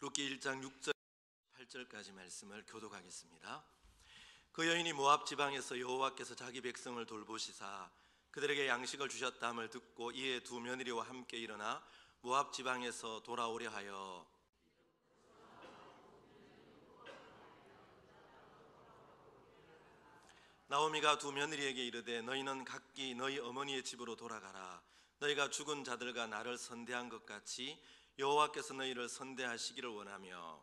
룻기 1장 6절 8절까지 말씀을 교독하겠습니다. 그 여인이 모압 지방에서 여호와께서 자기 백성을 돌보시사 그들에게 양식을 주셨다함을 듣고 이에 두 며느리와 함께 일어나 모압 지방에서 돌아오려 하여 나오미가 두 며느리에게 이르되 너희는 각기 너희 어머니의 집으로 돌아가라. 너희가 죽은 자들과 나를 선대한 것 같이 여호와께서 너희를 선대하시기를 원하며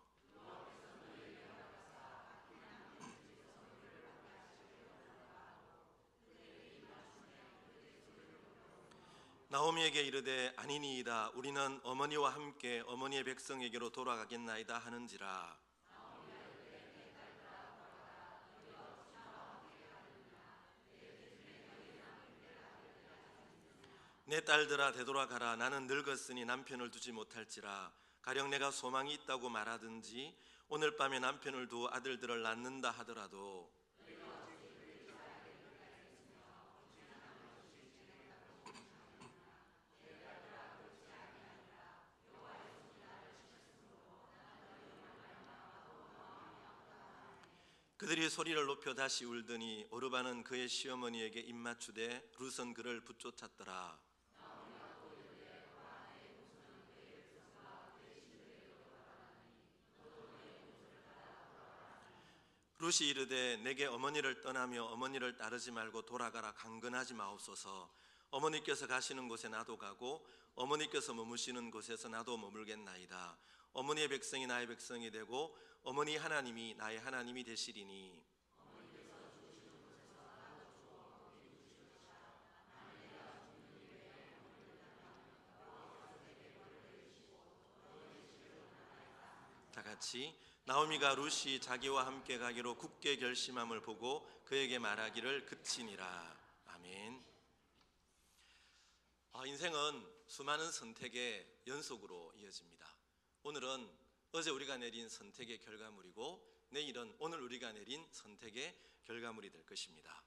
나오미에게 이르되 아니니이다. 우리는 어머니와 함께 어머니의 백성에게로 돌아가겠나이다 하는지라. 내 딸들아 되돌아가라. 나는 늙었으니 남편을 두지 못할지라. 가령 내가 소망이 있다고 말하든지 오늘 밤에 남편을 두어 아들들을 낳는다 하더라도 그들이 소리를 높여 다시 울더니 오르바는 그의 시어머니에게 입맞추되 룻은 그를 붙쫓았더라. 룻이 이르되 내게 어머니를 떠나며 어머니를 따르지 말고 돌아가라. 강건하지 마옵소서. 어머니께서 가시는 곳에 나도 가고 어머니께서 머무시는 곳에서 나도 머물겠나이다. 어머니의 백성이 나의 백성이 되고 어머니 하나님이 나의 하나님이 되시리니 다 같이 나오미가 룻이 자기와 함께 가기로 굳게 결심함을 보고 그에게 말하기를 그치니라. 아멘. 인생은 수많은 선택의 연속으로 이어집니다. 오늘은 어제 우리가 내린 선택의 결과물이고 내일은 오늘 우리가 내린 선택의 결과물이 될 것입니다.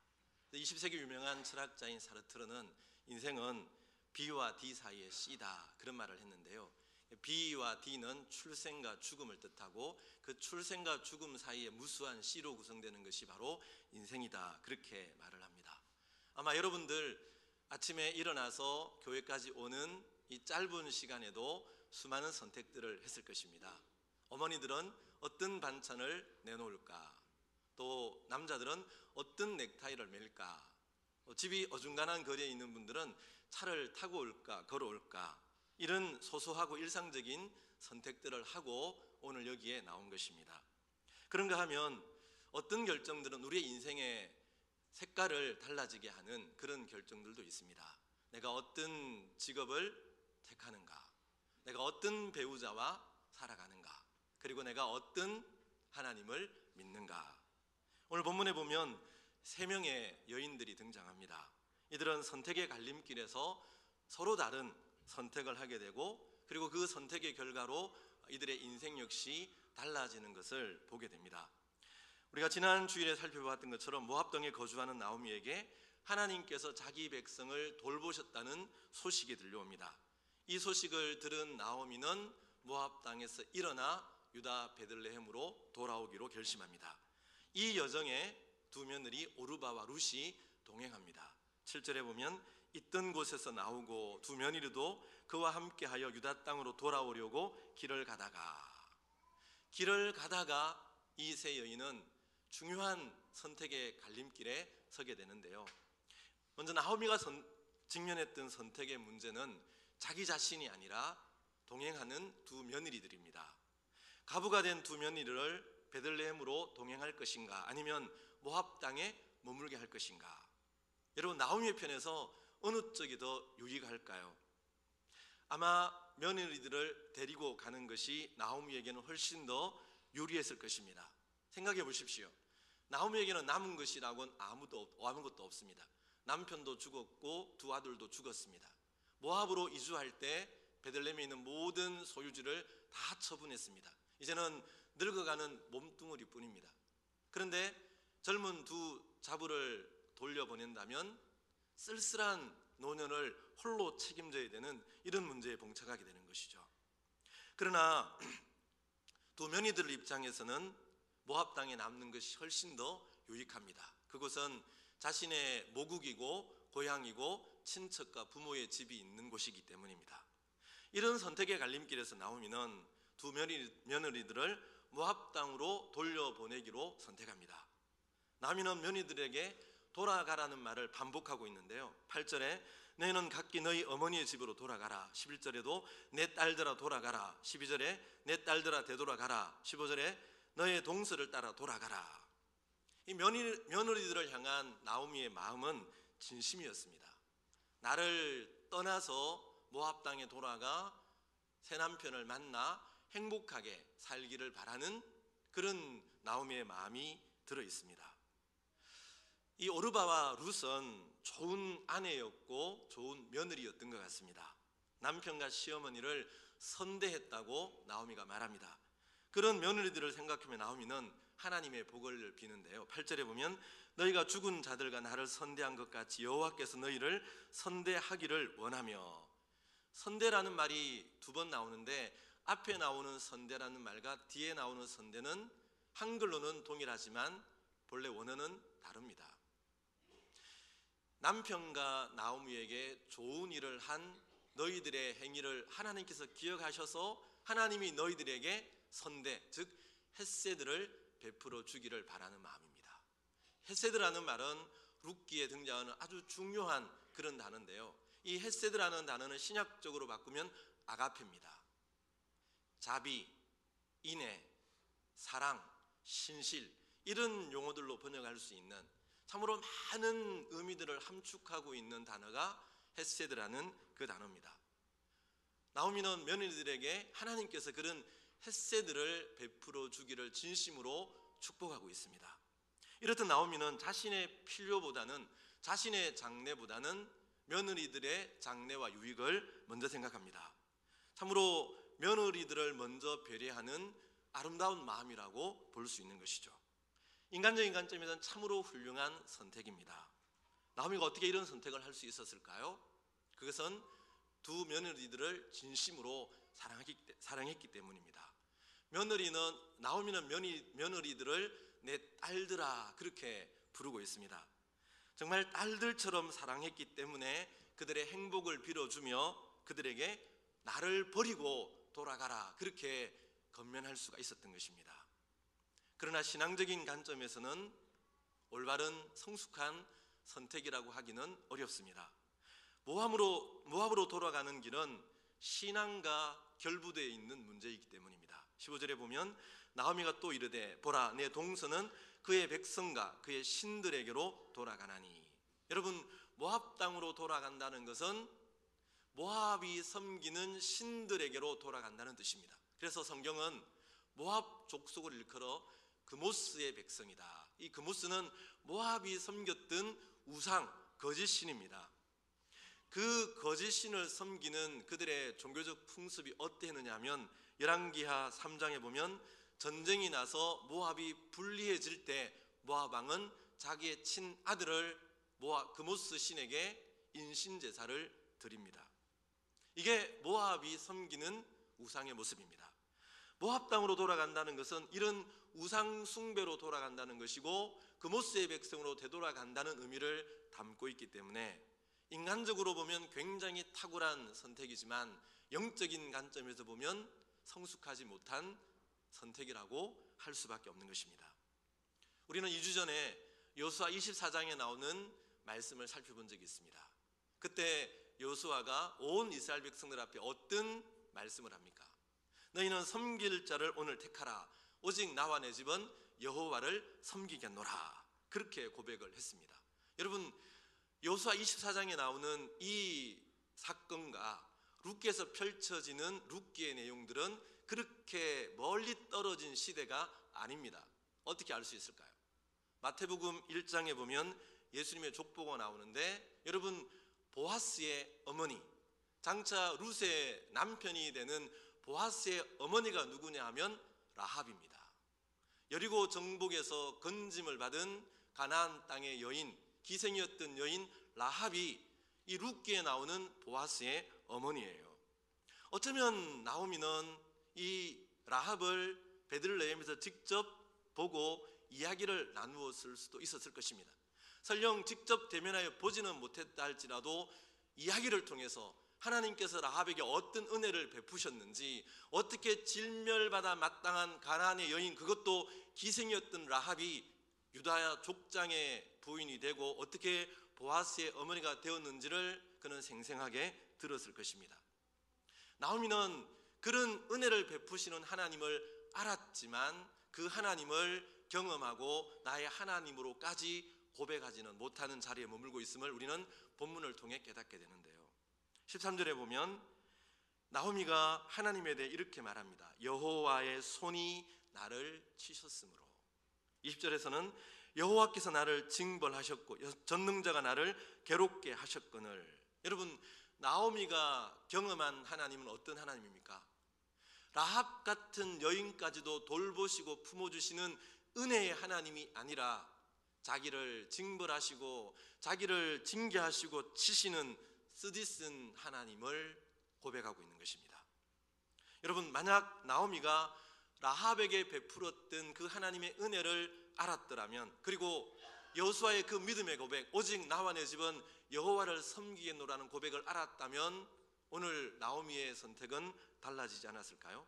20세기 유명한 철학자인 사르트르는 인생은 B와 D 사이의 C다 그런 말을 했는데요. B와 D는 출생과 죽음을 뜻하고 그 출생과 죽음 사이에 무수한 C로 구성되는 것이 바로 인생이다 그렇게 말을 합니다. 아마 여러분들 아침에 일어나서 교회까지 오는 이 짧은 시간에도 수많은 선택들을 했을 것입니다. 어머니들은 어떤 반찬을 내놓을까? 또 남자들은 어떤 넥타이를 맬까? 집이 어중간한 거리에 있는 분들은 차를 타고 올까 걸어올까? 이런 소소하고 일상적인 선택들을 하고 오늘 여기에 나온 것입니다. 그런가 하면 어떤 결정들은 우리의 인생의 색깔을 달라지게 하는 그런 결정들도 있습니다. 내가 어떤 직업을 택하는가, 내가 어떤 배우자와 살아가는가, 그리고 내가 어떤 하나님을 믿는가. 오늘 본문에 보면 3명의 여인들이 등장합니다. 이들은 선택의 갈림길에서 서로 다른 선택을 하게 되고 그리고 그 선택의 결과로 이들의 인생 역시 달라지는 것을 보게 됩니다. 우리가 지난 주일에 살펴보았던 것처럼 모압 땅에 거주하는 나오미에게 하나님께서 자기 백성을 돌보셨다는 소식이 들려옵니다. 이 소식을 들은 나오미는 모압 땅에서 일어나 유다 베들레헴으로 돌아오기로 결심합니다. 이 여정에 두 며느리 오르바와 룻이 동행합니다. 7절에 보면 있던 곳에서 나오고 두 며느리도 그와 함께하여 유다 땅으로 돌아오려고 길을 가다가 이 세 여인은 중요한 선택의 갈림길에 서게 되는데요. 먼저 나오미가 직면했던 선택의 문제는 자기 자신이 아니라 동행하는 두 며느리들입니다. 가부가 된 두 며느리를 베들레헴으로 동행할 것인가 아니면 모압 땅에 머물게 할 것인가. 여러분 나오미의 편에서 어느 쪽이 더 유익할까요? 아마 며느리들을 데리고 가는 것이 나오미에게는 훨씬 더 유리했을 것입니다. 생각해 보십시오. 나오미에게는 남은 것이라고는 아무것도 없습니다. 남편도 죽었고 두 아들도 죽었습니다. 모압으로 이주할 때 베들레헴에 있는 모든 소유지를 다 처분했습니다. 이제는 늙어가는 몸뚱어리 뿐입니다. 그런데 젊은 두 자부를 돌려보낸다면 쓸쓸한 노년을 홀로 책임져야 되는 이런 문제에 봉착하게 되는 것이죠. 그러나 두 며느리들 입장에서는 모압 땅에 남는 것이 훨씬 더 유익합니다. 그곳은 자신의 모국이고 고향이고 친척과 부모의 집이 있는 곳이기 때문입니다. 이런 선택의 갈림길에서 나오미는 두 며느리들을 모압 땅으로 돌려보내기로 선택합니다. 나오미는 며느리들에게 돌아가라는 말을 반복하고 있는데요. 8절에 너희는 각기 너희 어머니의 집으로 돌아가라. 11절에도 내 딸들아 돌아가라. 12절에 내 딸들아 되돌아가라. 15절에 너의 동서를 따라 돌아가라. 이 며느리들을 향한 나오미의 마음은 진심이었습니다. 나를 떠나서 모압 땅에 돌아가 새 남편을 만나 행복하게 살기를 바라는 그런 나오미의 마음이 들어 있습니다. 이 오르바와 룻은 좋은 아내였고 좋은 며느리였던 것 같습니다. 남편과 시어머니를 선대했다고 나오미가 말합니다. 그런 며느리들을 생각하며 나오미는 하나님의 복을 비는데요. 8절에 보면 너희가 죽은 자들과 나를 선대한 것 같이 여호와께서 너희를 선대하기를 원하며, 선대라는 말이 두 번 나오는데 앞에 나오는 선대라는 말과 뒤에 나오는 선대는 한글로는 동일하지만 본래 원어는 다릅니다. 남편과 나오미에게 좋은 일을 한 너희들의 행위를 하나님께서 기억하셔서 하나님이 너희들에게 선대, 즉 헤세드를 베풀어 주기를 바라는 마음입니다. 헤세드라는 말은 룻기에 등장하는 아주 중요한 그런 단어인데요. 이 헤세드라는 단어는 신약적으로 바꾸면 아가페입니다. 자비, 인애, 사랑, 신실, 이런 용어들로 번역할 수 있는 참으로 많은 의미들을 함축하고 있는 단어가 헤세드라는 그 단어입니다. 나오미는 며느리들에게 하나님께서 그런 헤세드를 베풀어 주기를 진심으로 축복하고 있습니다. 이렇듯 나오미는 자신의 필요보다는, 자신의 장래보다는 며느리들의 장래와 유익을 먼저 생각합니다. 참으로 며느리들을 먼저 배려하는 아름다운 마음이라고 볼 수 있는 것이죠. 인간적인 관점에서는 참으로 훌륭한 선택입니다. 나오미가 어떻게 이런 선택을 할 수 있었을까요? 그것은 두 며느리들을 진심으로 사랑했기 때문입니다. 나오미는 며느리들을 내 딸들아 그렇게 부르고 있습니다. 정말 딸들처럼 사랑했기 때문에 그들의 행복을 빌어주며 그들에게 나를 버리고 돌아가라 그렇게 건면할 수가 있었던 것입니다. 그러나 신앙적인 관점에서는 올바른 성숙한 선택이라고 하기는 어렵습니다. 모압으로 돌아가는 길은 신앙과 결부되어 있는 문제이기 때문입니다. 15절에 보면 나오미가 또 이르되 보라 내 동서는 그의 백성과 그의 신들에게로 돌아가나니. 여러분, 모압 땅으로 돌아간다는 것은 모압이 섬기는 신들에게로 돌아간다는 뜻입니다. 그래서 성경은 모압 족속을 일컬어 그모스의 백성이다. 이 그모스는 모압이 섬겼던 우상, 거짓신입니다. 그 거짓신을 섬기는 그들의 종교적 풍습이 어땠느냐 하면 열왕기하 3장에 보면 전쟁이 나서 모압이 불리해질 때 모압 왕은 자기의 친아들을 그모스 신에게 인신제사를 드립니다. 이게 모압이 섬기는 우상의 모습입니다. 모압 땅으로 돌아간다는 것은 이런 우상 숭배로 돌아간다는 것이고 그모스의 백성으로 되돌아간다는 의미를 담고 있기 때문에 인간적으로 보면 굉장히 탁월한 선택이지만 영적인 관점에서 보면 성숙하지 못한 선택이라고 할 수밖에 없는 것입니다. 우리는 2주 전에 여호수아 24장에 나오는 말씀을 살펴본 적이 있습니다. 그때 여호수아가 온 이스라엘 백성들 앞에 어떤 말씀을 합니까? 너희는 섬길 자를 오늘 택하라. 오직 나와 내 집은 여호와를 섬기겠노라. 그렇게 고백을 했습니다. 여러분, 여호수아 24장에 나오는 이 사건과 룻기에서 펼쳐지는 룻기의 내용들은 그렇게 멀리 떨어진 시대가 아닙니다. 어떻게 알 수 있을까요? 마태복음 1장에 보면 예수님의 족보가 나오는데 여러분, 보아스의 어머니, 장차 룻의 남편이 되는 보아스의 어머니가 누구냐 하면 라합입니다. 여리고 정복에서 건짐을 받은 가나안 땅의 여인, 기생이었던 여인 라합이 이 룻기에 나오는 보아스의 어머니예요. 어쩌면 나오미는 이 라합을 베들레헴에서 직접 보고 이야기를 나누었을 수도 있었을 것입니다. 설령 직접 대면하여 보지는 못했다 할지라도 이야기를 통해서 하나님께서 라합에게 어떤 은혜를 베푸셨는지, 어떻게 질멸받아 마땅한 가나안의 여인, 그것도 기생이었던 라합이 유다 족장의 부인이 되고 어떻게 보아스의 어머니가 되었는지를 그는 생생하게 들었을 것입니다. 나오미는 그런 은혜를 베푸시는 하나님을 알았지만 그 하나님을 경험하고 나의 하나님으로까지 고백하지는 못하는 자리에 머물고 있음을 우리는 본문을 통해 깨닫게 되는데요. 13절에 보면 나오미가 하나님에 대해 이렇게 말합니다. 여호와의 손이 나를 치셨으므로. 20절에서는 여호와께서 나를 징벌하셨고 전능자가 나를 괴롭게 하셨거늘. 여러분, 나오미가 경험한 하나님은 어떤 하나님입니까? 라합 같은 여인까지도 돌보시고 품어주시는 은혜의 하나님이 아니라 자기를 징벌하시고 자기를 징계하시고 치시는 쓰디쓴 하나님을 고백하고 있는 것입니다. 여러분, 만약 나오미가 라합에게 베풀었던 그 하나님의 은혜를 알았더라면, 그리고 여호수아의 그 믿음의 고백, 오직 나와 내 집은 여호와를 섬기겠노라는 고백을 알았다면 오늘 나오미의 선택은 달라지지 않았을까요?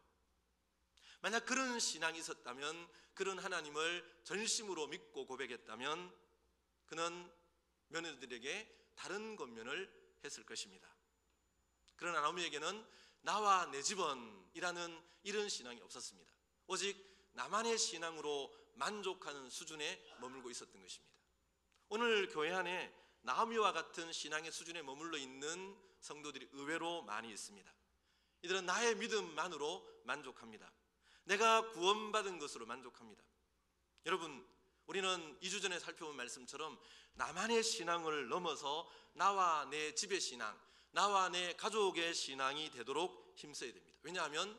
만약 그런 신앙이 있었다면, 그런 하나님을 전심으로 믿고 고백했다면 그는 며느리들에게 다른 권면을 했을 것입니다. 그러나 나오미에게는 나와 내 집은이라는 이런 신앙이 없었습니다. 오직 나만의 신앙으로 만족하는 수준에 머물고 있었던 것입니다. 오늘 교회 안에 나오미와 같은 신앙의 수준에 머물러 있는 성도들이 의외로 많이 있습니다. 이들은 나의 믿음만으로 만족합니다. 내가 구원받은 것으로 만족합니다. 여러분, 우리는 2주 전에 살펴본 말씀처럼 나만의 신앙을 넘어서 나와 내 집의 신앙, 나와 내 가족의 신앙이 되도록 힘써야 됩니다. 왜냐하면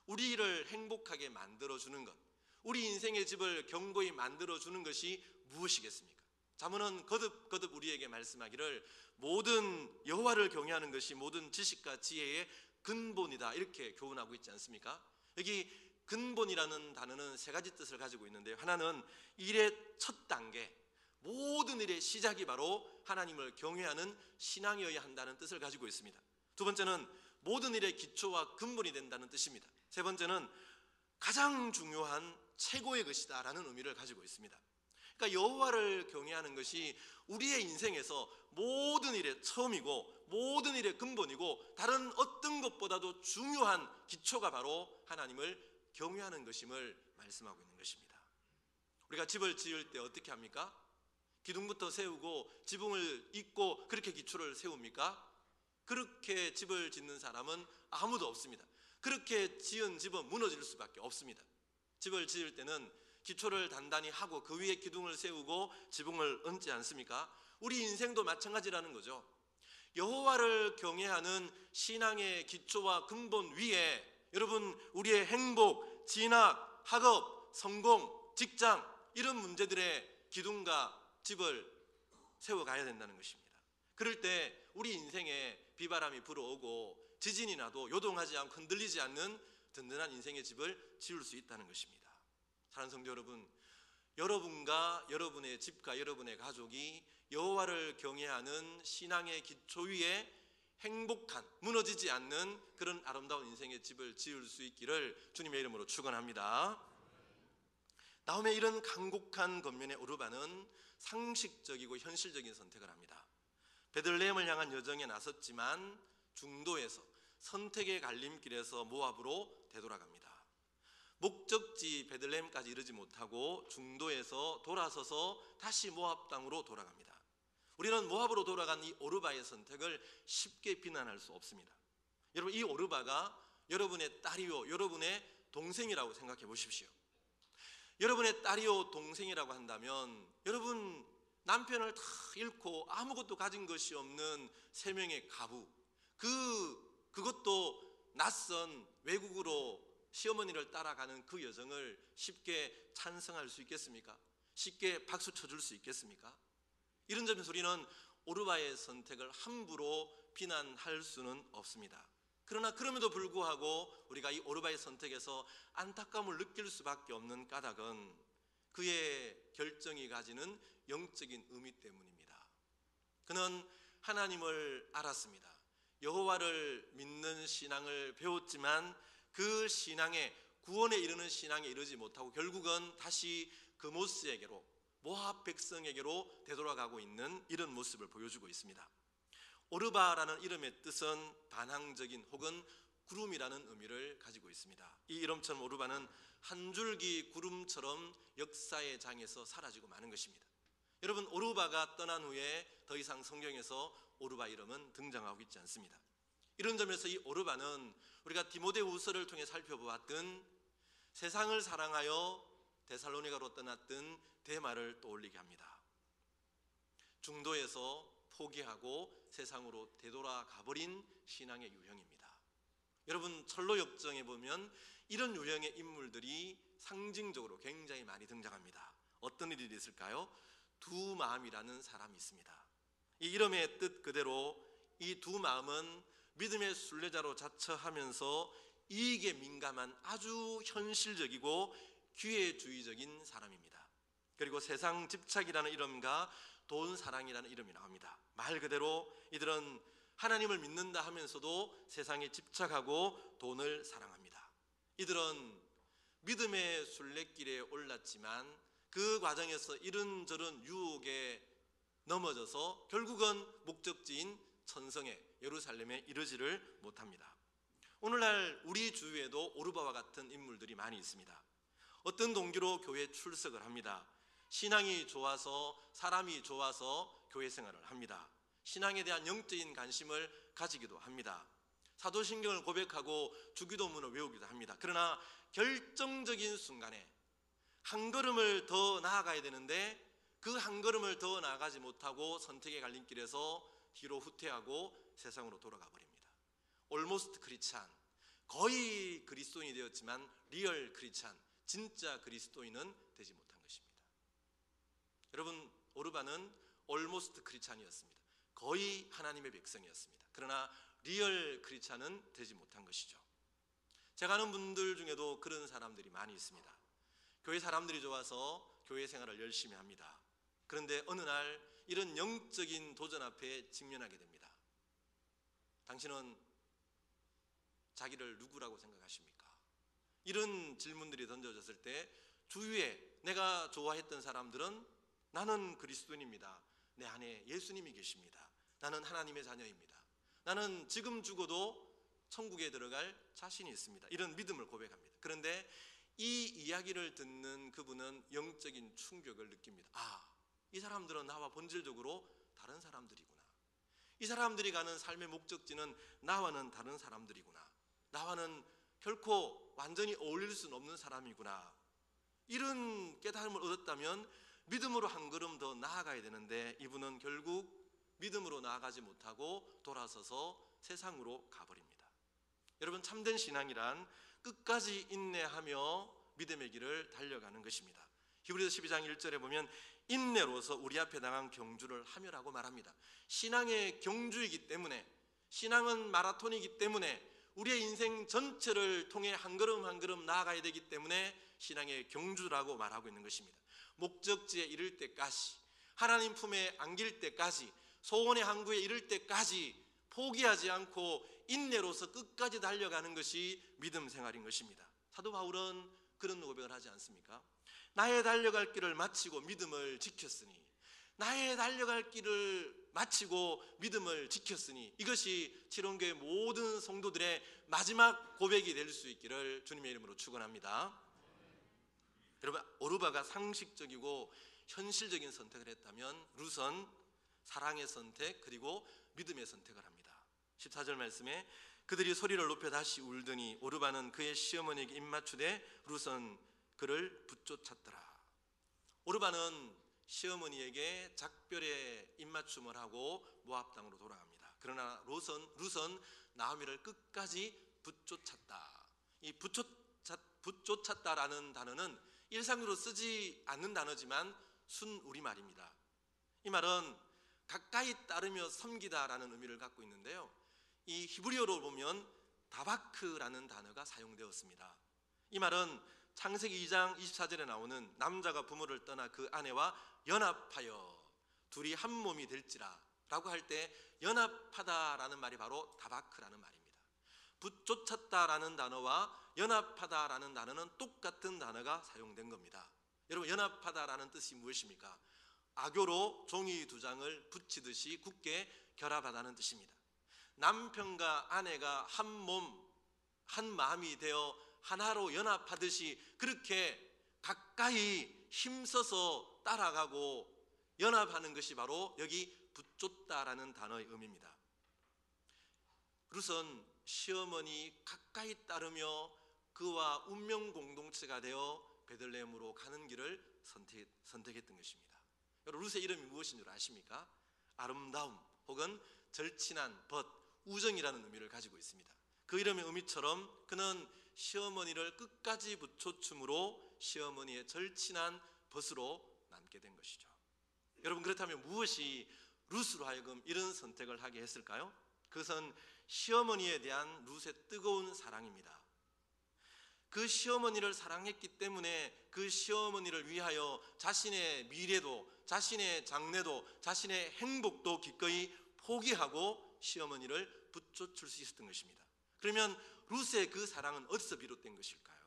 우리를 행복하게 만들어주는 것, 우리 인생의 집을 견고히 만들어주는 것이 무엇이겠습니까? 잠언은 거듭 우리에게 말씀하기를 모든 여호와를 경외하는 것이 모든 지식과 지혜의 근본이다, 이렇게 교훈하고 있지 않습니까? 여기 근본이라는 단어는 세 가지 뜻을 가지고 있는데요. 하나는 일의 첫 단계, 모든 일의 시작이 바로 하나님을 경외하는 신앙이어야 한다는 뜻을 가지고 있습니다. 두 번째는 모든 일의 기초와 근본이 된다는 뜻입니다. 세 번째는 가장 중요한 최고의 것이다 라는 의미를 가지고 있습니다. 그러니까 여호와를 경외하는 것이 우리의 인생에서 모든 일의 처음이고 모든 일의 근본이고 다른 어떤 것보다도 중요한 기초가 바로 하나님을 경외하는 것임을 말씀하고 있는 것입니다. 우리가 집을 지을 때 어떻게 합니까? 기둥부터 세우고 지붕을 잇고 그렇게 기초를 세웁니까? 그렇게 집을 짓는 사람은 아무도 없습니다. 그렇게 지은 집은 무너질 수밖에 없습니다. 집을 지을 때는 기초를 단단히 하고 그 위에 기둥을 세우고 지붕을 얹지 않습니까? 우리 인생도 마찬가지라는 거죠. 여호와를 경외하는 신앙의 기초와 근본 위에 여러분, 우리의 행복, 진학, 학업, 성공, 직장, 이런 문제들의 기둥과 집을 세워가야 된다는 것입니다. 그럴 때 우리 인생에 비바람이 불어오고 지진이 나도 요동하지 않고 흔들리지 않는 든든한 인생의 집을 지을 수 있다는 것입니다. 사랑하는 성도 여러분, 여러분과 여러분의 집과 여러분의 가족이 여호와를 경외하는 신앙의 기초 위에 행복한, 무너지지 않는 그런 아름다운 인생의 집을 지을 수 있기를 주님의 이름으로 축원합니다. 나오미의 이런 간곡한 권면에 오르바는 상식적이고 현실적인 선택을 합니다. 베들레헴을 향한 여정에 나섰지만 중도에서 선택의 갈림길에서 모압으로 되돌아갑니다. 목적지 베들레헴까지 이르지 못하고 중도에서 돌아서서 다시 모압 땅으로 돌아갑니다. 우리는 모압으로 돌아간 이 오르바의 선택을 쉽게 비난할 수 없습니다. 여러분, 이 오르바가 여러분의 딸이요 여러분의 동생이라고 생각해 보십시오. 여러분의 딸이요 동생이라고 한다면 여러분 남편을 다 잃고 아무것도 가진 것이 없는 세 명의 가부, 그것도 낯선 외국으로 시어머니를 따라가는 그 여정을 쉽게 찬성할 수 있겠습니까? 쉽게 박수 쳐줄 수 있겠습니까? 이런 점에서 우리는 오르바의 선택을 함부로 비난할 수는 없습니다. 그러나 그럼에도 불구하고 우리가 이 오르바의 선택에서 안타까움을 느낄 수밖에 없는 까닭은 그의 결정이 가지는 영적인 의미 때문입니다. 그는 하나님을 알았습니다. 여호와를 믿는 신앙을 배웠지만 그 신앙에, 구원에 이르는 신앙에 이르지 못하고 결국은 다시 그모스에게로, 모압 백성에게로 되돌아가고 있는 이런 모습을 보여주고 있습니다. 오르바라는 이름의 뜻은 반항적인 혹은 구름이라는 의미를 가지고 있습니다. 이 이름처럼 오르바는 한 줄기 구름처럼 역사의 장에서 사라지고 마는 것입니다. 여러분, 오르바가 떠난 후에 더 이상 성경에서 오르바 이름은 등장하고 있지 않습니다. 이런 점에서 이 오르바는 우리가 디모데후서를 통해 살펴보았던 세상을 사랑하여 데살로니가로 떠났던 데마를 떠올리게 합니다. 중도에서 포기하고 세상으로 되돌아가 버린 신앙의 유형입니다. 여러분, 철로 역정에 보면 이런 유형의 인물들이 상징적으로 굉장히 많이 등장합니다. 어떤 일이 있을까요? 두 마음이라는 사람이 있습니다. 이 이름의 뜻 그대로 이 두 마음은 믿음의 순례자로 자처하면서 이익에 민감한 아주 현실적이고 기회주의적인 사람입니다. 그리고 세상 집착이라는 이름과 돈 사랑이라는 이름이 나옵니다. 말 그대로 이들은 하나님을 믿는다 하면서도 세상에 집착하고 돈을 사랑합니다. 이들은 믿음의 순례길에 올랐지만 그 과정에서 이런저런 유혹에 넘어져서 결국은 목적지인 천성에, 예루살렘에 이르지를 못합니다. 오늘날 우리 주위에도 오르바와 같은 인물들이 많이 있습니다. 어떤 동기로 교회에 출석을 합니다. 신앙이 좋아서, 사람이 좋아서 교회 생활을 합니다. 신앙에 대한 영적인 관심을 가지기도 합니다. 사도신경을 고백하고 주기도문을 외우기도 합니다. 그러나 결정적인 순간에 한 걸음을 더 나아가야 되는데 그 한 걸음을 더 나아가지 못하고 선택의 갈림길에서 뒤로 후퇴하고 세상으로 돌아가 버립니다. Almost 크리스찬, 거의 그리스도인이 되었지만 리얼 크리스찬, 진짜 그리스도인은 되지 못한 것입니다. 여러분, 오르바는 almost 크리스찬이었습니다. 거의 하나님의 백성이었습니다. 그러나 리얼 크리스찬은 되지 못한 것이죠. 제가 아는 분들 중에도 그런 사람들이 많이 있습니다. 교회 사람들이 좋아서 교회 생활을 열심히 합니다. 그런데 어느 날 이런 영적인 도전 앞에 직면하게 됩니다. 당신은 자기를 누구라고 생각하십니까? 이런 질문들이 던져졌을 때 주위에 내가 좋아했던 사람들은 나는 그리스도인입니다. 내 안에 예수님이 계십니다. 나는 하나님의 자녀입니다. 나는 지금 죽어도 천국에 들어갈 자신이 있습니다. 이런 믿음을 고백합니다. 그런데 이 이야기를 듣는 그분은 영적인 충격을 느낍니다. 아, 이 사람들은 나와 본질적으로 다른 사람들이구나. 이 사람들이 가는 삶의 목적지는 나와는 다른 사람들이구나. 나와는 결코 완전히 어울릴 수는 없는 사람이구나. 이런 깨달음을 얻었다면 믿음으로 한 걸음 더 나아가야 되는데 이분은 결국 믿음으로 나아가지 못하고 돌아서서 세상으로 가버립니다. 여러분, 참된 신앙이란 끝까지 인내하며 믿음의 길을 달려가는 것입니다. 히브리서 12장 1절에 보면 인내로서 우리 앞에 당한 경주를 하며라고 말합니다. 신앙의 경주이기 때문에, 신앙은 마라톤이기 때문에 우리의 인생 전체를 통해 한 걸음 한 걸음 나아가야 되기 때문에 신앙의 경주라고 말하고 있는 것입니다. 목적지에 이를 때까지, 하나님 품에 안길 때까지, 소원의 항구에 이를 때까지 포기하지 않고 인내로서 끝까지 달려가는 것이 믿음 생활인 것입니다. 사도 바울은 그런 고백을 하지 않습니까? 나의 달려갈 길을 마치고 믿음을 지켰으니, 나의 달려갈 길을 마치고 믿음을 지켰으니, 이것이 칠원교회 모든 성도들의 마지막 고백이 될 수 있기를 주님의 이름으로 축원합니다. 여러분, 오르바가 상식적이고 현실적인 선택을 했다면 룻은 사랑의 선택 그리고 믿음의 선택을 합니다. 14절 말씀에 그들이 소리를 높여 다시 울더니 오르바는 그의 시어머니에게 입맞추되 룻은 그를 붙쫓았더라. 오르바는 시어머니에게 작별의 입맞춤을 하고 모압 땅으로 돌아갑니다. 그러나 룻은 나오미를 끝까지 붙쫓았다. 이 붙쫓았다라는 단어는 일상으로 쓰지 않는 단어지만 순우리말입니다. 이 말은 가까이 따르며 섬기다라는 의미를 갖고 있는데요, 이 히브리어로 보면 다바크라는 단어가 사용되었습니다. 이 말은 창세기 2장 24절에 나오는 남자가 부모를 떠나 그 아내와 연합하여 둘이 한 몸이 될지라 라고 할 때 연합하다라는 말이 바로 다바크라는 말입니다. 붙쫓았다라는 단어와 연합하다라는 단어는 똑같은 단어가 사용된 겁니다. 여러분, 연합하다라는 뜻이 무엇입니까? 악교로 종이 두 장을 붙이듯이 굳게 결합하다는 뜻입니다. 남편과 아내가 한 몸, 한 마음이 되어 하나로 연합하듯이 그렇게 가까이 힘써서 따라가고 연합하는 것이 바로 여기 붙쫓다라는 단어의 의미입니다. 룻은 시어머니 가까이 따르며 그와 운명 공동체가 되어 베들레헴으로 가는 길을 선택했던 것입니다. 여러분, 룻의 이름이 무엇인 줄 아십니까? 아름다움 혹은 절친한 벗, 우정이라는 의미를 가지고 있습니다. 그 이름의 의미처럼 그는 시어머니를 끝까지 붙여줌으로 시어머니의 절친한 벗으로 남게 된 것이죠. 여러분, 그렇다면 무엇이 룻으로 하여금 이런 선택을 하게 했을까요? 그것은 시어머니에 대한 룻의 뜨거운 사랑입니다. 그 시어머니를 사랑했기 때문에 그 시어머니를 위하여 자신의 미래도, 자신의 장래도, 자신의 행복도 기꺼이 포기하고 시어머니를 붙여줄 수 있었던 것입니다. 그러면 룻의 그 사랑은 어디서 비롯된 것일까요?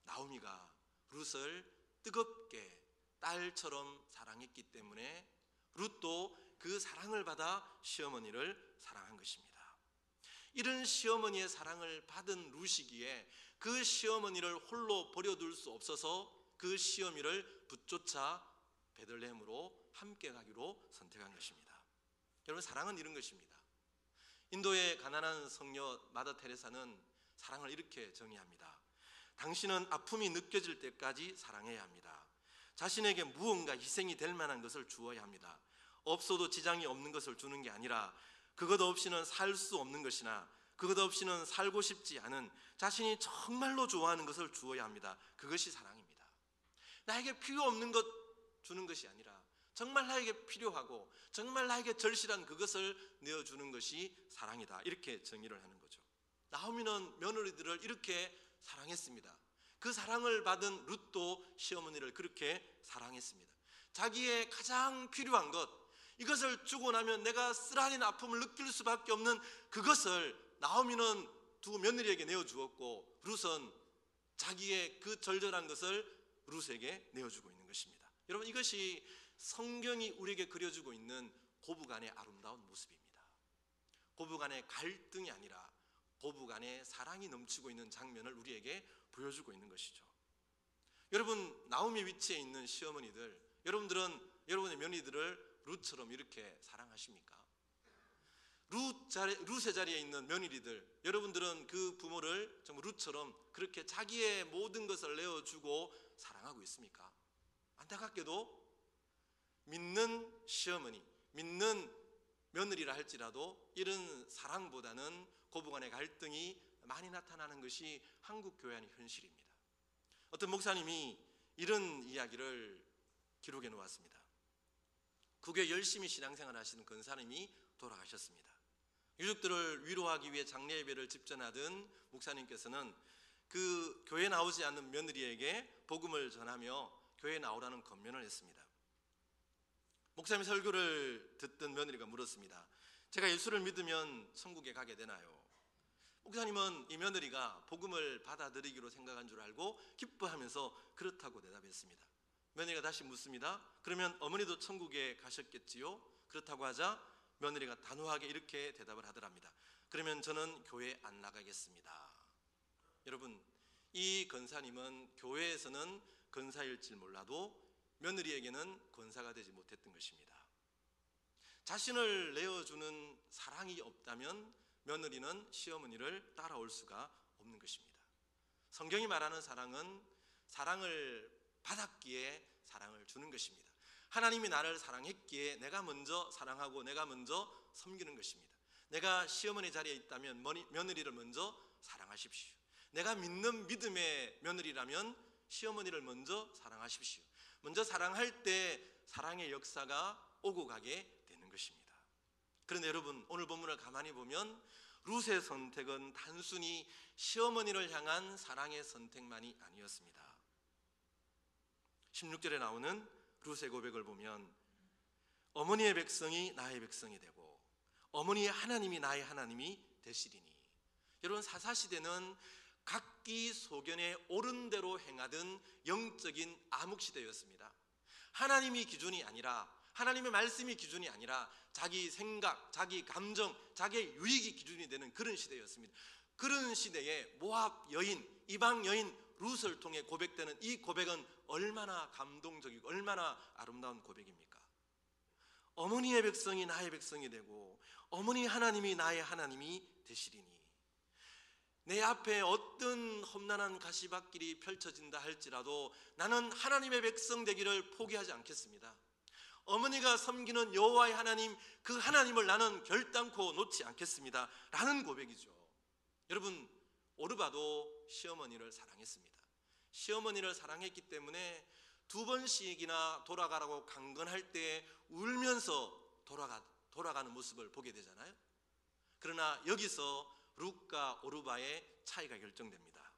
나오미가 룻을 뜨겁게 딸처럼 사랑했기 때문에 룻도 그 사랑을 받아 시어머니를 사랑한 것입니다. 이런 시어머니의 사랑을 받은 룻이기에 그 시어머니를 홀로 버려둘 수 없어서 그 시어머니를 붙쫓아 베들레헴으로 함께 가기로 선택한 것입니다. 여러분, 사랑은 이런 것입니다. 인도의 가난한 성녀 마더 테레사는 사랑을 이렇게 정의합니다. 당신은 아픔이 느껴질 때까지 사랑해야 합니다. 자신에게 무언가 희생이 될 만한 것을 주어야 합니다. 없어도 지장이 없는 것을 주는 게 아니라 그것 없이는 살 수 없는 것이나 그것 없이는 살고 싶지 않은 자신이 정말로 좋아하는 것을 주어야 합니다. 그것이 사랑입니다. 나에게 필요 없는 것 주는 것이 아니라 정말 나에게 필요하고 정말 나에게 절실한 그것을 내어주는 것이 사랑이다. 이렇게 정의를 하는 거죠. 나오미는 며느리들을 이렇게 사랑했습니다. 그 사랑을 받은 룻도 시어머니를 그렇게 사랑했습니다. 자기의 가장 필요한 것, 이것을 주고 나면 내가 쓰라린 아픔을 느낄 수밖에 없는 그것을 나오미는 두 며느리에게 내어주었고 룻은 자기의 그 절절한 것을 룻에게 내어주고 있는 것입니다. 여러분, 이것이 성경이 우리에게 그려주고 있는 고부간의 아름다운 모습입니다. 고부간의 갈등이 아니라 고부간의 사랑이 넘치고 있는 장면을 우리에게 보여주고 있는 것이죠. 여러분, 나오미 위치에 있는 시어머니들, 여러분들은 여러분의 며느리들을 룻처럼 이렇게 사랑하십니까? 룻의 자리에 있는 며느리들, 여러분들은 그 부모를 정말 룻처럼 그렇게 자기의 모든 것을 내어주고 사랑하고 있습니까? 안타깝게도 믿는 시어머니, 믿는 며느리라 할지라도 이런 사랑보다는 고부간의 갈등이 많이 나타나는 것이 한국 교회 안의 현실입니다. 어떤 목사님이 이런 이야기를 기록해 놓았습니다. 국외에 열심히 신앙생활 하시는 권사님이 돌아가셨습니다. 유족들을 위로하기 위해 장례 예배를 집전하던 목사님께서는 그 교회 나오지 않는 며느리에게 복음을 전하며 교회에 나오라는 권면을 했습니다. 목사님 설교를 듣던 며느리가 물었습니다. 제가 예수를 믿으면 천국에 가게 되나요? 목사님은 이 며느리가 복음을 받아들이기로 생각한 줄 알고 기뻐하면서 그렇다고 대답했습니다. 며느리가 다시 묻습니다. 그러면 어머니도 천국에 가셨겠지요? 그렇다고 하자 며느리가 단호하게 이렇게 대답을 하더랍니다. 그러면 저는 교회 안 나가겠습니다. 여러분, 이 권사님은 교회에서는 권사일지 몰라도 며느리에게는 권사가 되지 못했던 것입니다. 자신을 내어주는 사랑이 없다면 며느리는 시어머니를 따라올 수가 없는 것입니다. 성경이 말하는 사랑은 사랑을 받았기에 사랑을 주는 것입니다. 하나님이 나를 사랑했기에 내가 먼저 사랑하고 내가 먼저 섬기는 것입니다. 내가 시어머니 자리에 있다면 며느리를 먼저 사랑하십시오. 내가 믿는 믿음의 며느리라면 시어머니를 먼저 사랑하십시오. 먼저 사랑할 때 사랑의 역사가 오고 가게 되는 것입니다. 그런데 여러분, 오늘 본문을 가만히 보면 룻의 선택은 단순히 시어머니를 향한 사랑의 선택만이 아니었습니다. 16절에 나오는 룻의 고백을 보면 어머니의 백성이 나의 백성이 되고 어머니의 하나님이 나의 하나님이 되시리니. 여러분, 사사시대는 각기 소견에 옳은 대로 행하던 영적인 암흑시대였습니다. 하나님이 기준이 아니라, 하나님의 말씀이 기준이 아니라 자기 생각, 자기 감정, 자기의 유익이 기준이 되는 그런 시대였습니다. 그런 시대에 모압 여인, 이방 여인 룻을 통해 고백되는 이 고백은 얼마나 감동적이고 얼마나 아름다운 고백입니까? 어머니의 백성이 나의 백성이 되고 어머니 하나님이 나의 하나님이 되시리니. 내 앞에 어떤 험난한 가시밭길이 펼쳐진다 할지라도 나는 하나님의 백성 되기를 포기하지 않겠습니다. 어머니가 섬기는 여호와의 하나님, 그 하나님을 나는 결단코 놓지 않겠습니다 라는 고백이죠. 여러분, 오르바도 시어머니를 사랑했습니다. 시어머니를 사랑했기 때문에 2번씩이나 돌아가라고 강건할 때 울면서 돌아가는 모습을 보게 되잖아요. 그러나 여기서 룻과 오르바의 차이가 결정됩니다.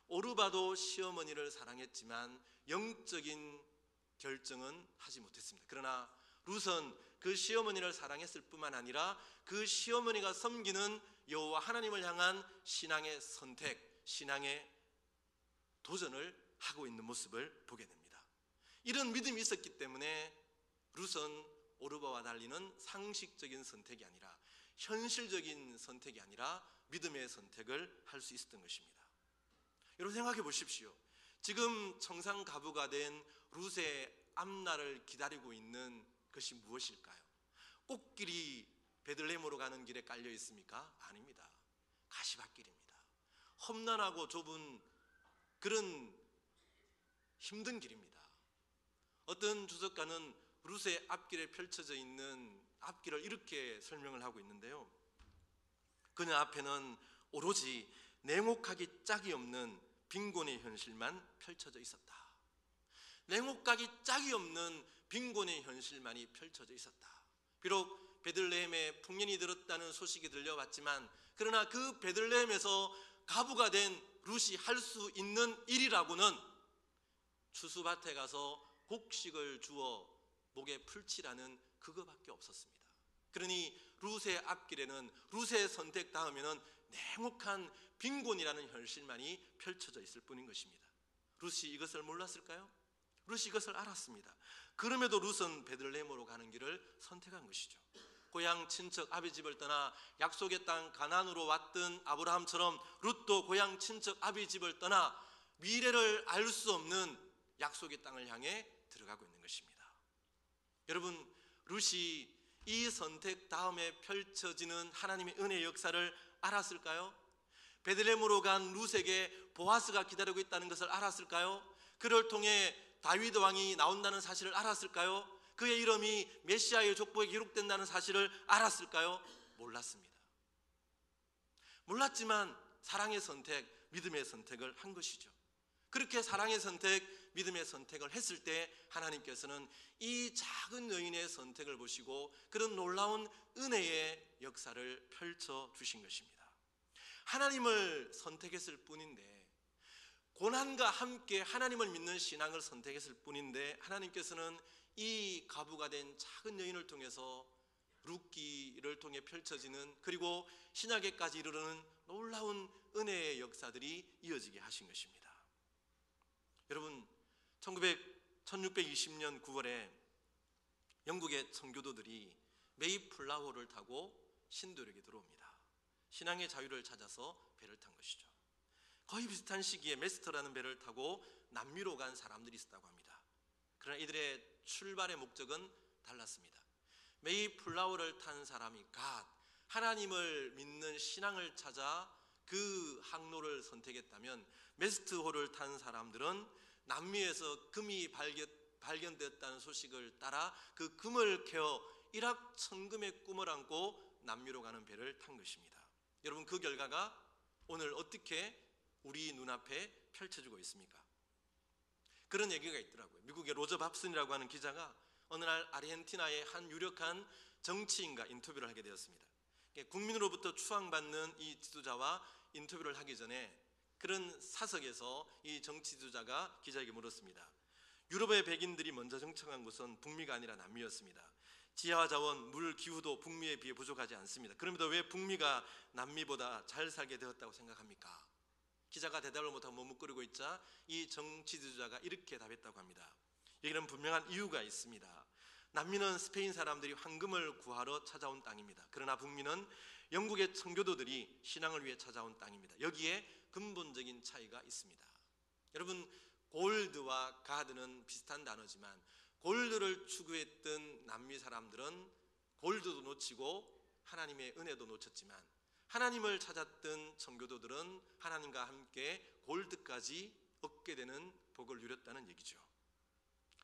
오르바도 시어머니를 사랑했지만 영적인 결정은 하지 못했습니다. 그러나 룻은 그 시어머니를 사랑했을 뿐만 아니라 그 시어머니가 섬기는 여호와 하나님을 향한 신앙의 선택, 신앙의 도전을 하고 있는 모습을 보게 됩니다. 이런 믿음이 있었기 때문에 룻은 오르바와 달리는 상식적인 선택이 아니라, 현실적인 선택이 아니라 믿음의 선택을 할 수 있었던 것입니다. 여러분, 생각해 보십시오. 지금 청산가부가 된 룻의 앞날을 기다리고 있는 것이 무엇일까요? 꽃길이 베들레헴으로 가는 길에 깔려 있습니까? 아닙니다. 가시밭길입니다. 험난하고 좁은 그런 힘든 길입니다. 어떤 주석가는 룻의 앞길에 펼쳐져 있는 앞길을 이렇게 설명을 하고 있는데요. 그녀 앞에는 오로지 냉혹하기 짝이 없는 빈곤의 현실만 펼쳐져 있었다. 냉혹하기 짝이 없는 빈곤의 현실만이 펼쳐져 있었다. 비록 베들레헴에 풍년이 들었다는 소식이 들려왔지만, 그러나 그 베들레헴에서 가부가 된 룻이 할 수 있는 일이라고는 추수밭에 가서 곡식을 주어 목에 풀칠하는 그거밖에 없었습니다. 그러니 룻의 앞길에는, 룻의 선택 다음에는 냉혹한 빈곤이라는 현실만이 펼쳐져 있을 뿐인 것입니다. 룻이 이것을 몰랐을까요? 룻이 이것을 알았습니다. 그럼에도 룻은 베들레헴으로 가는 길을 선택한 것이죠. 고향 친척 아비 집을 떠나 약속의 땅 가나안으로 왔던 아브라함처럼 룻도 고향 친척 아비 집을 떠나 미래를 알 수 없는 약속의 땅을 향해 들어가고 있는 것입니다. 여러분, 룻이 이 선택 다음에 펼쳐지는 하나님의 은혜의 역사를 알았을까요? 베들레헴으로 간 룻에게 보아스가 기다리고 있다는 것을 알았을까요? 그를 통해 다윗 왕이 나온다는 사실을 알았을까요? 그의 이름이 메시아의 족보에 기록된다는 사실을 알았을까요? 몰랐습니다. 몰랐지만 사랑의 선택, 믿음의 선택을 한 것이죠. 그렇게 사랑의 선택, 믿음의 선택을 했을 때 하나님께서는 이 작은 여인의 선택을 보시고 그런 놀라운 은혜의 역사를 펼쳐 주신 것입니다. 하나님을 선택했을 뿐인데, 고난과 함께 하나님을 믿는 신앙을 선택했을 뿐인데, 하나님께서는 이 가부가 된 작은 여인을 통해서 룻기를 통해 펼쳐지는, 그리고 신약에까지 이르르는 놀라운 은혜의 역사들이 이어지게 하신 것입니다. 여러분, 1620년 9월에 영국의 청교도들이 메이플라워를 타고 신도력에 들어옵니다. 신앙의 자유를 찾아서 배를 탄 것이죠. 거의 비슷한 시기에 메스터라는 배를 타고 남미로 간 사람들이 있었다고 합니다. 그러나 이들의 출발의 목적은 달랐습니다. 메이플라워를 탄 사람이 하나님을 믿는 신앙을 찾아 그 항로를 선택했다면, 메스트호를 탄 사람들은 남미에서 금이 발견되었다는 소식을 따라 그 금을 캐어 일확천금의 꿈을 안고 남미로 가는 배를 탄 것입니다. 여러분, 그 결과가 오늘 어떻게 우리 눈앞에 펼쳐지고 있습니까? 그런 얘기가 있더라고요. 미국의 로저 밥슨이라고 하는 기자가 어느 날 아르헨티나의 한 유력한 정치인과 인터뷰를 하게 되었습니다. 국민으로부터 추앙받는 이 지도자와 인터뷰를 하기 전에 그런 사석에서 이 정치 지도자가 기자에게 물었습니다. 유럽의 백인들이 먼저 정착한 곳은 북미가 아니라 남미였습니다. 지하와 자원, 물, 기후도 북미에 비해 부족하지 않습니다. 그럼에도 왜 북미가 남미보다 잘 살게 되었다고 생각합니까? 기자가 대답을 못하고 머뭇거리고 있자 이 정치 지도자가 이렇게 답했다고 합니다. 여기는 분명한 이유가 있습니다. 남미는 스페인 사람들이 황금을 구하러 찾아온 땅입니다. 그러나 북미는 영국의 청교도들이 신앙을 위해 찾아온 땅입니다. 여기에 근본적인 차이가 있습니다. 여러분, 골드와 가드는 비슷한 단어지만 골드를 추구했던 남미 사람들은 골드도 놓치고 하나님의 은혜도 놓쳤지만 하나님을 찾았던 청교도들은 하나님과 함께 골드까지 얻게 되는 복을 누렸다는 얘기죠.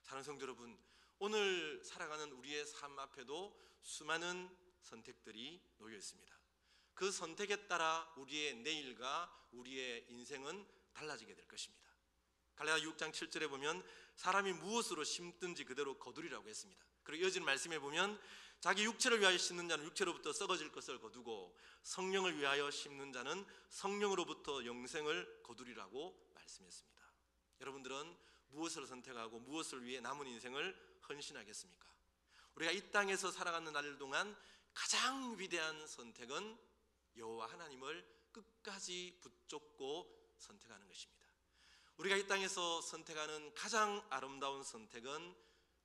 사랑하는 성도 여러분, 오늘 살아가는 우리의 삶 앞에도 수많은 선택들이 놓여 있습니다. 그 선택에 따라 우리의 내일과 우리의 인생은 달라지게 될 것입니다. 갈라디아 6장 7절에 보면 사람이 무엇으로 심든지 그대로 거두리라고 했습니다. 그리고 이어지는 말씀에 보면 자기 육체를 위하여 심는 자는 육체로부터 썩어질 것을 거두고 성령을 위하여 심는 자는 성령으로부터 영생을 거두리라고 말씀했습니다. 여러분들은 무엇을 선택하고 무엇을 위해 남은 인생을 헌신하겠습니까? 우리가 이 땅에서 살아가는 날 동안 가장 위대한 선택은 여호와 하나님을 끝까지 붙잡고 선택하는 것입니다. 우리가 이 땅에서 선택하는 가장 아름다운 선택은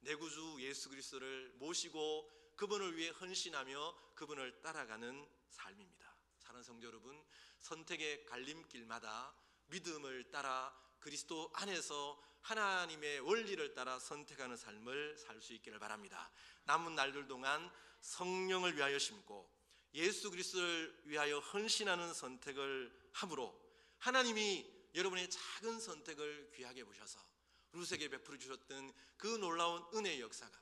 내 구주 예수 그리스도를 모시고 그분을 위해 헌신하며 그분을 따라가는 삶입니다. 사랑하는 성도 여러분, 선택의 갈림길마다 믿음을 따라 그리스도 안에서 하나님의 원리를 따라 선택하는 삶을 살 수 있기를 바랍니다. 남은 날들 동안 성령을 위하여 심고 예수 그리스도를 위하여 헌신하는 선택을 함으로 하나님이 여러분의 작은 선택을 귀하게 보셔서 루세에게 베풀어 주셨던 그 놀라운 은혜의 역사가,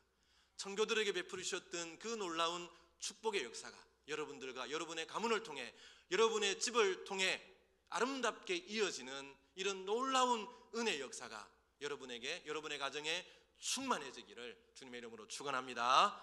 청교들에게 베풀어 주셨던 그 놀라운 축복의 역사가 여러분들과 여러분의 가문을 통해 여러분의 집을 통해 아름답게 이어지는 이런 놀라운 은혜의 역사가 여러분에게, 여러분의 가정에 충만해지기를 주님의 이름으로 축원합니다.